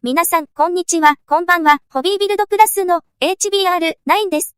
皆さん、こんにちは、こんばんは、ホビービルドクラスの HBR9 です。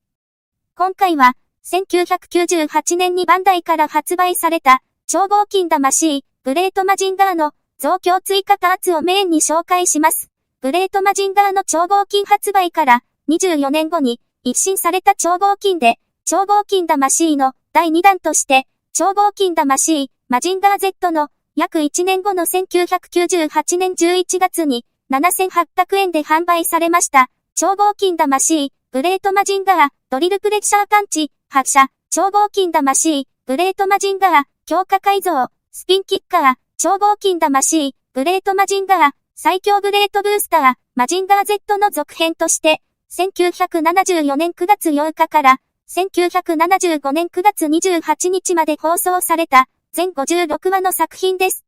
今回は、1998年にバンダイから発売された、超合金魂、グレートマジンガーの増強追加パーツをメインに紹介します。グレートマジンガーの超合金発売から24年後に一新された超合金で、超合金魂の第2弾として、超合金魂、マジンガー Z の約1年後の1998年11月に7800円で販売されました。超合金魂、グレートマジンガー、ドリルプレッシャーパンチ、発射、超合金魂、グレートマジンガー、強化改造、スピンキッカー、超合金魂、グレートマジンガー、最強グレートブースター、マジンガー Z の続編として、1974年9月8日から、1975年9月28日まで放送された、全56話の作品です。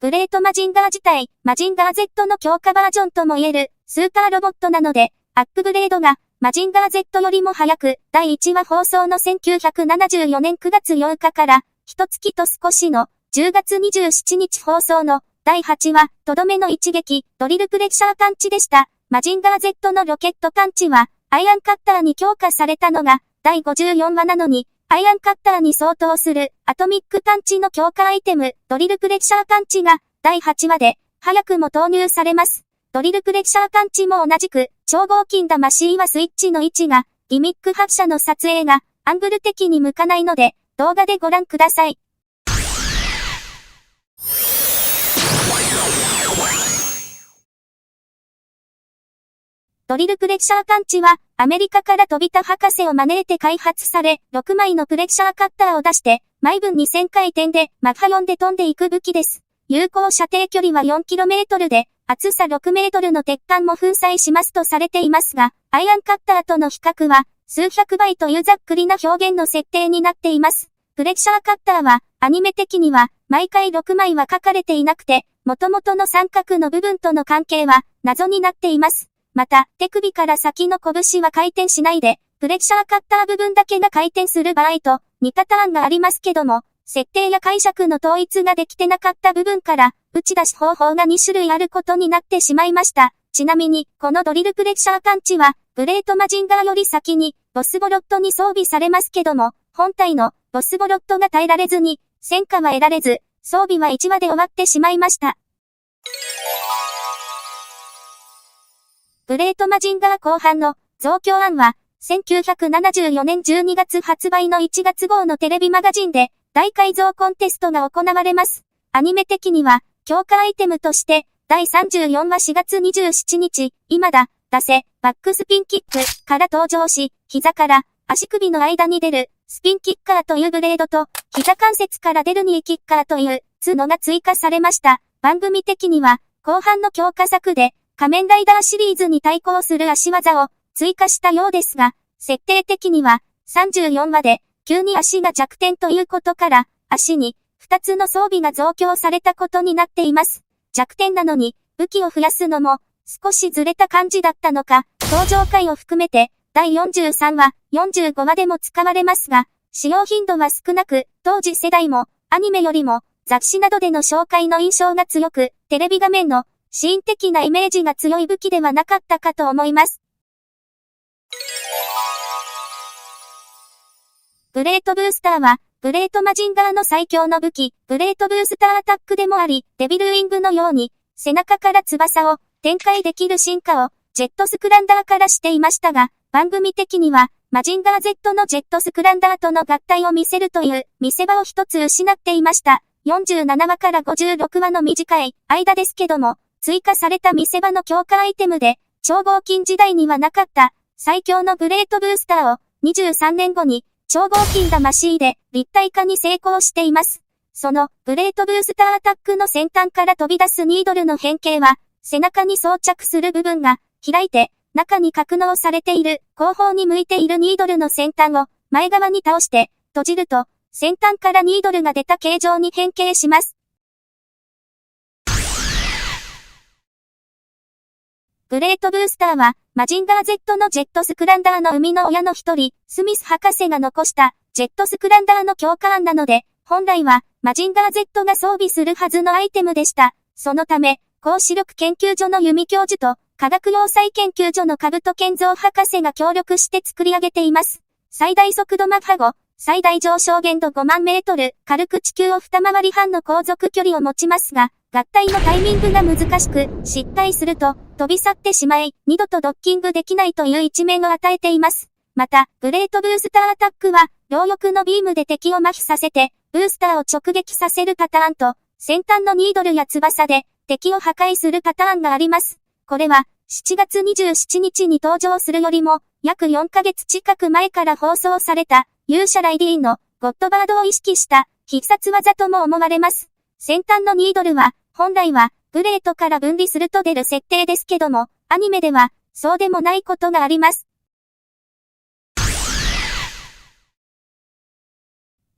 グレートマジンガー自体、マジンガー Z の強化バージョンとも言える、スーパーロボットなので、アップグレードが、マジンガー Z よりも早く、第1話放送の1974年9月8日から、一月と少しの、10月27日放送の、第8話、とどめの一撃、ドリルプレッシャーパンチでした。マジンガー Z のロケットパンチは、アイアンカッターに強化されたのが、第54話なのに、アイアンカッターに相当する、アトミックパンチの強化アイテム、ドリルプレッシャーパンチが、第8話で、早くも投入されます。ドリルプレッシャーパンチも同じく、超合金魂はスイッチの位置が、ギミック発射の撮影が、アングル的に向かないので、動画でご覧ください。ドリルプレッシャーパンチは、アメリカから飛田博士を招いて開発され、6枚のプレッシャーカッターを出して、毎分2000回転で、マッハ4で飛んでいく武器です。有効射程距離は 4km で、厚さ6メートルの鉄板も粉砕しますとされていますが、アイアンカッターとの比較は、数百倍というざっくりな表現の設定になっています。プレッシャーカッターは、アニメ的には、毎回6枚は書かれていなくて、元々の三角の部分との関係は、謎になっています。また、手首から先の拳は回転しないで、プレッシャーカッター部分だけが回転する場合と、似たターンがありますけども、設定や解釈の統一ができてなかった部分から、打ち出し方法が2種類あることになってしまいました。ちなみに、このドリルプレッシャーパンチは、グレートマジンガーより先に、ボスボロットに装備されますけども、本体のボスボロットが耐えられずに、戦果は得られず、装備は1話で終わってしまいました。グレートマジンガー後半の増強案は、1974年12月発売の1月号のテレビマガジンで、大改造コンテストが行われます。アニメ的には、強化アイテムとして、第34話4月27日、今だ、出せ、バックスピンキックから登場し、膝から足首の間に出る、スピンキッカーというブレードと、膝関節から出るニーキッカーという、角が追加されました。番組的には、後半の強化作で、仮面ライダーシリーズに対抗する足技を追加したようですが、設定的には34話で急に足が弱点ということから、足に2つの装備が増強されたことになっています。弱点なのに武器を増やすのも少しずれた感じだったのか、登場回を含めて第43話、45話でも使われますが、使用頻度は少なく、当時世代もアニメよりも雑誌などでの紹介の印象が強く、テレビ画面のシーン的なイメージが強い武器ではなかったかと思います。グレートブースターは、グレートマジンガーの最強の武器、グレートブースターアタックでもあり、デビルウィングのように、背中から翼を展開できる進化を、ジェットスクランダーからしていましたが、番組的には、マジンガー Z のジェットスクランダーとの合体を見せるという見せ場を一つ失っていました。47話から56話の短い間ですけども、追加された見せ場の強化アイテムで、超合金時代にはなかった最強のグレートブースターを23年後に超合金魂で立体化に成功しています。そのグレートブースターアタックの先端から飛び出すニードルの変形は背中に装着する部分が開いて中に格納されている後方に向いているニードルの先端を前側に倒して閉じると先端からニードルが出た形状に変形します。グレートブースターは、マジンガー Z のジェットスクランダーの生みの親の一人、スミス博士が残した、ジェットスクランダーの強化案なので、本来は、マジンガー Z が装備するはずのアイテムでした。そのため、高視力研究所の弓教授と、科学要塞研究所の兜健三博士が協力して作り上げています。最大速度マッハ5、最大上昇限度5万メートル、軽く地球を二回り半の航続距離を持ちますが、合体のタイミングが難しく、失敗すると、飛び去ってしまい、二度とドッキングできないという一面を与えています。また、ブレートブースターアタックは、両翼のビームで敵を麻痺させて、ブースターを直撃させるパターンと、先端のニードルや翼で、敵を破壊するパターンがあります。これは、7月27日に登場するよりも、約4ヶ月近く前から放送された、勇者ライディーンの、ゴッドバードを意識した、必殺技とも思われます。先端のニードルは、本来は、ブレートから分離すると出る設定ですけども、アニメでは、そうでもないことがあります。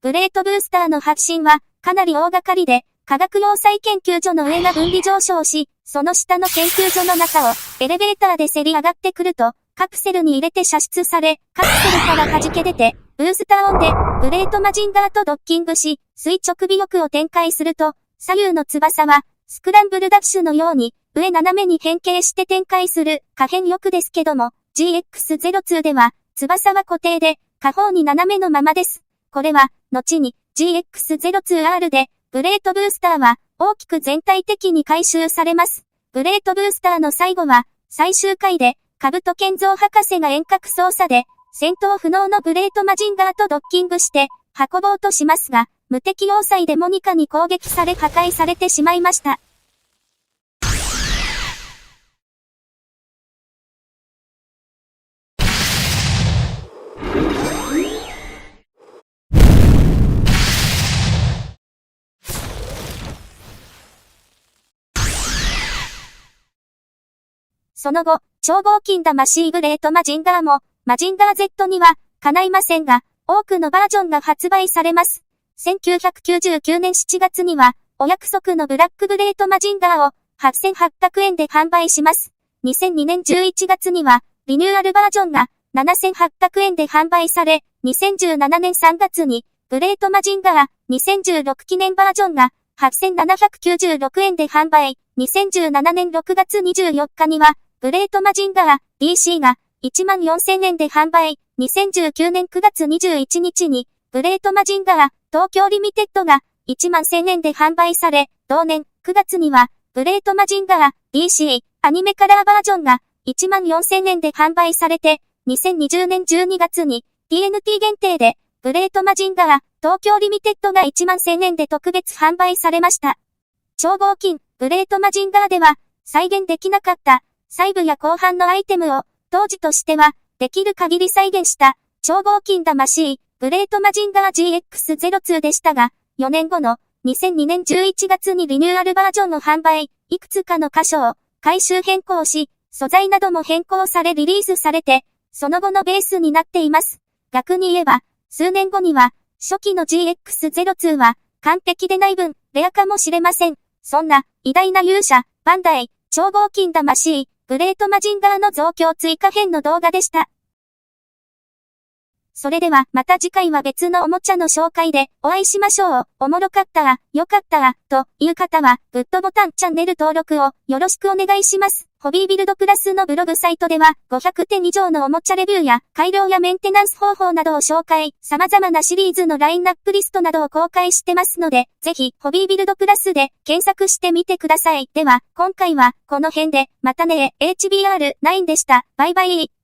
ブレートブースターの発進は、かなり大掛かりで、科学要塞研究所の上が分離上昇し、その下の研究所の中を、エレベーターでせり上がってくると、カプセルに入れて射出され、カプセルから弾け出て、ブースターオンで、ブレートマジンガーとドッキングし、垂直尾翼を展開すると、左右の翼は、スクランブルダッシュのように、上斜めに変形して展開する、可変翼ですけども、GX02 では、翼は固定で、下方に斜めのままです。これは、後に、GX02R で、ブレートブースターは、大きく全体的に回収されます。ブレートブースターの最後は、最終回で、兜健三博士が遠隔操作で、戦闘不能のブレートマジンガーとドッキングして、運ぼうとしますが、無敵要塞デモニカに攻撃され破壊されてしまいました。その後、超合金魂ブレートマジンガーも、マジンガー Z には、叶いませんが、多くのバージョンが発売されます。1999年7月には、お約束のブラックブレートマジンガーを、8800円で販売します。2002年11月には、リニューアルバージョンが、7800円で販売され、2017年3月に、ブレートマジンガー、2016記念バージョンが、8796円で販売。2017年6月24日には、ブレートマジンガー DC が14000円で販売。2019年9月21日に、ブレートマジンガー東京リミテッドが11000円で販売され、同年9月には、ブレートマジンガー DC アニメカラーバージョンが14000円で販売されて、2020年12月に TNT 限定で、ブレートマジンガー東京リミテッドが11000円で特別販売されました。超合金ブレートマジンガーでは、再現できなかった細部や後半のアイテムを、当時としては、できる限り再現した、超合金魂、ブレートマジンガー GX02 でしたが、4年後の2002年11月にリニューアルバージョンの販売、いくつかの箇所を回収変更し、素材なども変更されリリースされて、その後のベースになっています。逆に言えば、数年後には、初期の GX02 は、完璧でない分、レアかもしれません。そんな、偉大な勇者、バンダイ、超合金魂、ブレートマジンガーの増強追加編の動画でした。それではまた次回は別のおもちゃの紹介でお会いしましょう。おもろかったわ、よかったわ、という方はグッドボタン、チャンネル登録をよろしくお願いします。ホビービルドプラスのブログサイトでは500点以上のおもちゃレビューや改良やメンテナンス方法などを紹介、様々なシリーズのラインナップリストなどを公開してますので、ぜひホビービルドプラスで検索してみてください。では、今回はこの辺で、またね、HBR9 でした。バイバイ。